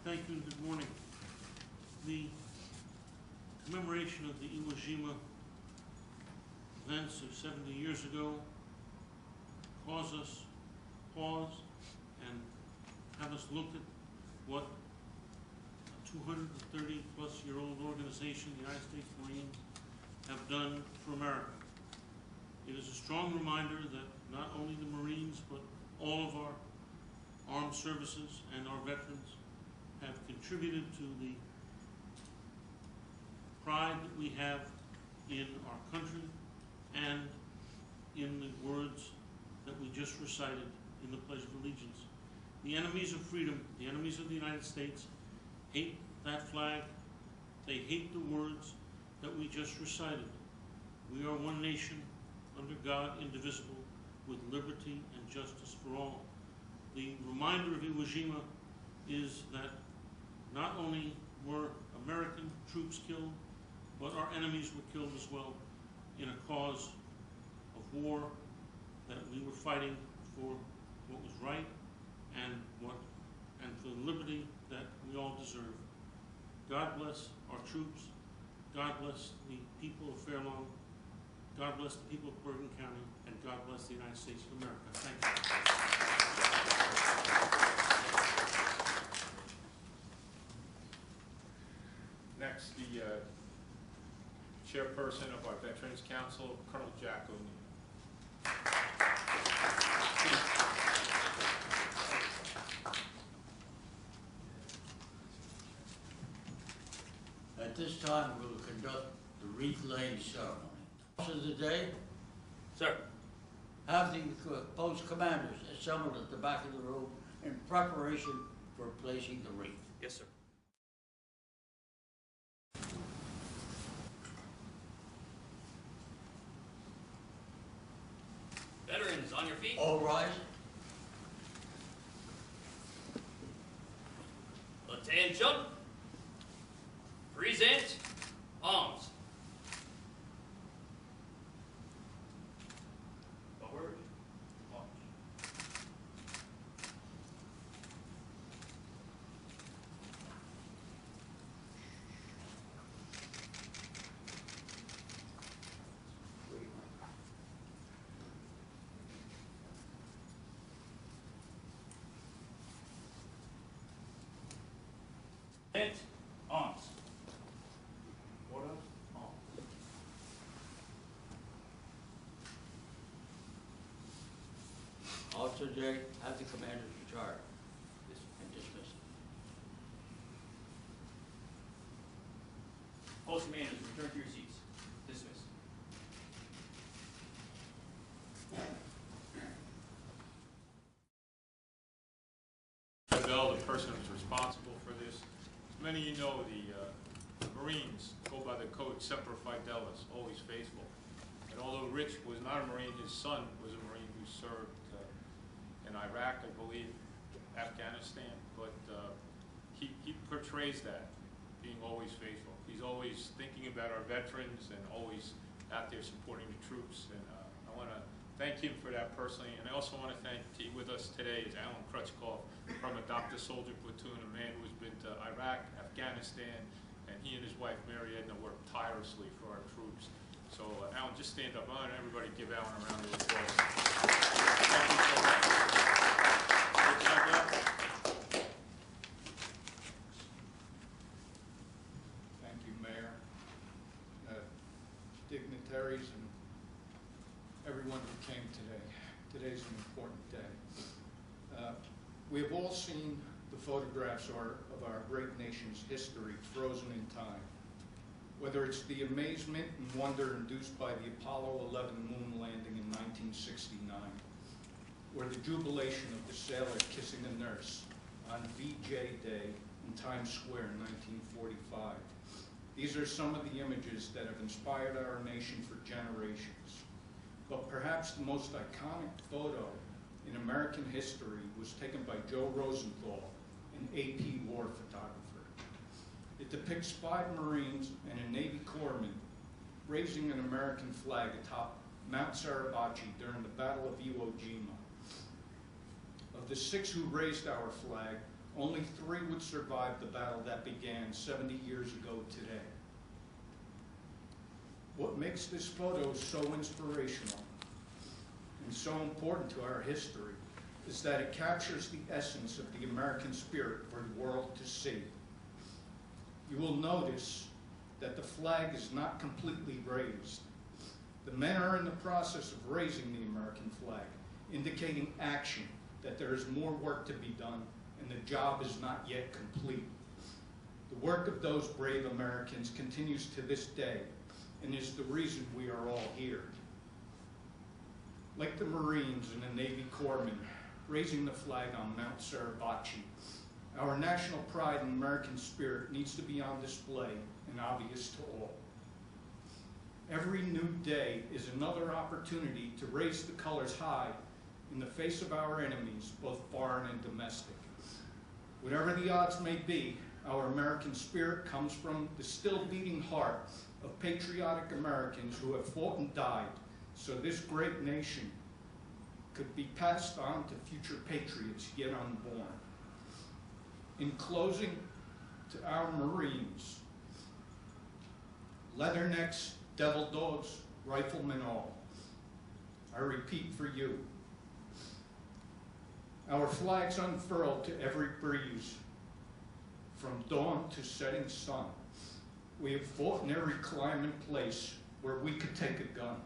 Thank you and good morning. The commemoration of the Iwo Jima events of 70 years ago caused us pause and have us look at what a 230-plus-year-old organization, the United States Marines, have done for America. It is a strong reminder that not only the Marines, but all of our armed services and our veterans have contributed to the pride that we have in our country and in the words that we just recited in the Pledge of Allegiance. The enemies of freedom, the enemies of the United States, hate that flag. They hate the words that we just recited. We are one nation under God, indivisible, with liberty and justice for all. The reminder of Iwo Jima is that not only were American troops killed, but our enemies were killed as well in a cause of war that we were fighting for what was right and for the liberty that we all deserve. God bless our troops. God bless the people of Fair Lawn. God bless the people of Bergen County, and God bless the United States of America. Thank you. Next, the chairperson of our Veterans Council, Colonel Jack O'Neill. At this time, we will conduct the wreath-laying ceremony. Of the day, sir, have the post commanders assembled at the back of the room in preparation for placing the wreath. Yes, sir. Veterans, on your feet. All rise. Attention. Present arms. Forward. March. Present arms. Order. Also, Jay, have the commanders retire and dismiss. Post commanders, return to your seats. Dismiss. Bell, the person who's responsible for this. As many of you know, the Marines go by the code Semper Fidelis, always faithful. And although Rich was not a Marine, his son was a Marine who served in Iraq, I believe, Afghanistan, but he portrays that, being always faithful. He's always thinking about our veterans and always out there supporting the troops. And I want to thank him for that personally. And I also want to thank with us today is Alan Crutchkoff from a Dr. Soldier platoon, a man who's been to Iraq, Afghanistan, and he and his wife Mary Edna work tirelessly for our troops. So Alan, just stand up. I want everybody to give Alan a round of applause. Thank you so much. Thank you, Mayor, dignitaries, and everyone who came today. Today's an important day. We have all seen the photographs of our great nation's history frozen in time. Whether it's the amazement and wonder induced by the Apollo 11 moon landing in 1969, or the jubilation of the sailor kissing a nurse on VJ Day in Times Square in 1945. These are some of the images that have inspired our nation for generations. But perhaps the most iconic photo in American history was taken by Joe Rosenthal, an AP war photographer. It depicts 5 Marines and a Navy corpsman raising an American flag atop Mount Suribachi during the Battle of Iwo Jima. Of the 6 who raised our flag, only 3 would survive the battle that began 70 years ago today. What makes this photo so inspirational and so important to our history is that it captures the essence of the American spirit for the world to see. You will notice that the flag is not completely raised. The men are in the process of raising the American flag, indicating action, that there is more work to be done and the job is not yet complete. The work of those brave Americans continues to this day and is the reason we are all here. Like the Marines and the Navy corpsmen raising the flag on Mount Suribachi, our national pride and American spirit needs to be on display and obvious to all. Every new day is another opportunity to raise the colors high in the face of our enemies, both foreign and domestic. Whatever the odds may be, our American spirit comes from the still beating heart of patriotic Americans who have fought and died so this great nation could be passed on to future patriots yet unborn. In closing, to our Marines, leathernecks, devil dogs, riflemen all, I repeat for you, our flags unfurled to every breeze, from dawn to setting sun. We have fought in every clime and place where we could take a gun.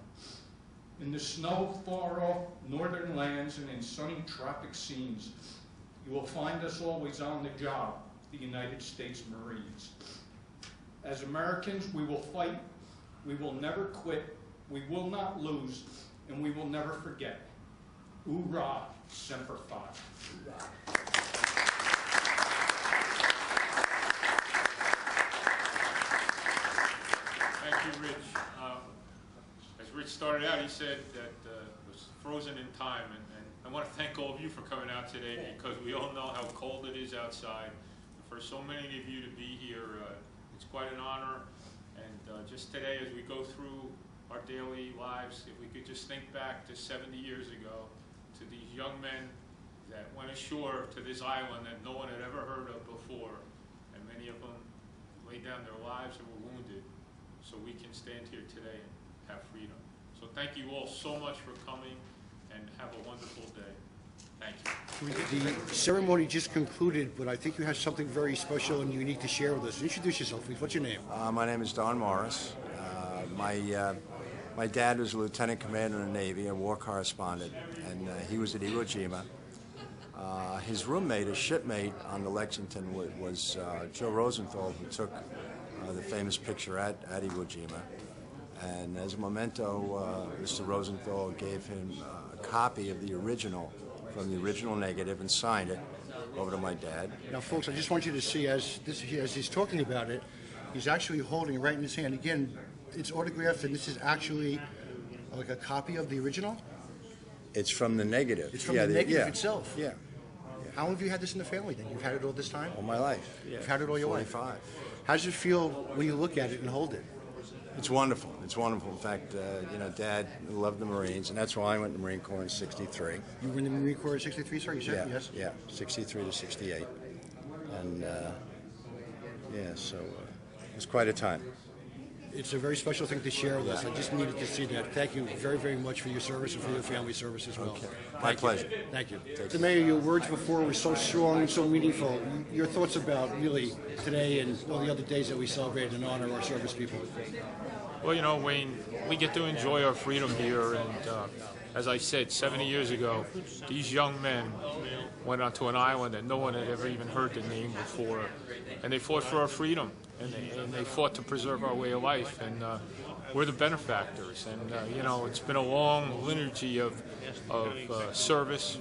In the snow far off northern lands and in sunny tropic scenes, you will find us always on the job, the United States Marines. As Americans, we will fight, we will never quit, we will not lose, and we will never forget. Hoorah, Semper Fi. Thank you, Rich. As Rich started out, he said that it was frozen in time, and I want to thank all of you for coming out today, because we all know how cold it is outside. For so many of you to be here, it's quite an honor. And just today, as we go through our daily lives, if we could just think back to 70 years ago, to these young men that went ashore to this island that no one had ever heard of before, and many of them laid down their lives and were wounded, so we can stand here today and have freedom. So thank you all so much for coming, and have a wonderful day. Thank you. The ceremony just concluded, but I think you have something very special and unique to share with us. Introduce yourself, please. What's your name? My name is Don Morris. My dad was a lieutenant commander in the Navy, a war correspondent, and he was at Iwo Jima. His roommate, his shipmate on the Lexington was Joe Rosenthal, who took the famous picture at Iwo Jima. And as a memento, Mr. Rosenthal gave him a copy of the original, from the original negative, and signed it over to my dad. Now, folks, I just want you to see, as he's talking about it, he's actually holding it right in his hand. Again, it's autographed, and this is actually like a copy of the original? It's from the negative. It's from the negative itself? Yeah. How long have you had this in the family, then? You've had it all this time? All my life. Yeah. You've had it all your life? 45. How does it feel when you look at it and hold it? It's wonderful. It's wonderful. In fact, Dad loved the Marines, and that's why I went to the Marine Corps in '63. You were in the Marine Corps in '63, sir? You said? Yeah, Yes? yeah, '63 to '68. And, so it was quite a time. It's a very special thing to share with us. I just needed to see that. Thank you very, very much for your service and for your family's service as well. Okay. My pleasure. Thank you. The Mayor, your words before were so strong and so meaningful. Your thoughts about really today and all the other days that we celebrate and honor our service people? Well, Wayne, we get to enjoy our freedom here, and as I said, 70 years ago, these young men went onto an island that no one had ever even heard the name before, and they fought for our freedom, and they fought to preserve our way of life, and we're the benefactors. And it's been a long liturgy of service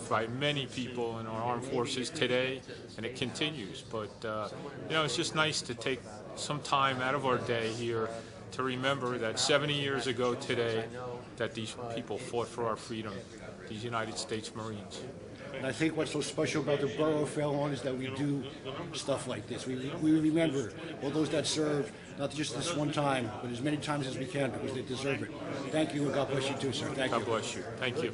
by many people in our armed forces today, and it continues. But it's just nice to take some time out of our day here to remember that 70 years ago today, that these people fought for our freedom, these United States Marines. And I think what's so special about the Borough of Fair Lawn is that we do stuff like this. We remember all those that served, not just this one time, but as many times as we can, because they deserve it. Thank you, and God bless you too, sir. Thank you. God bless you. Thank you.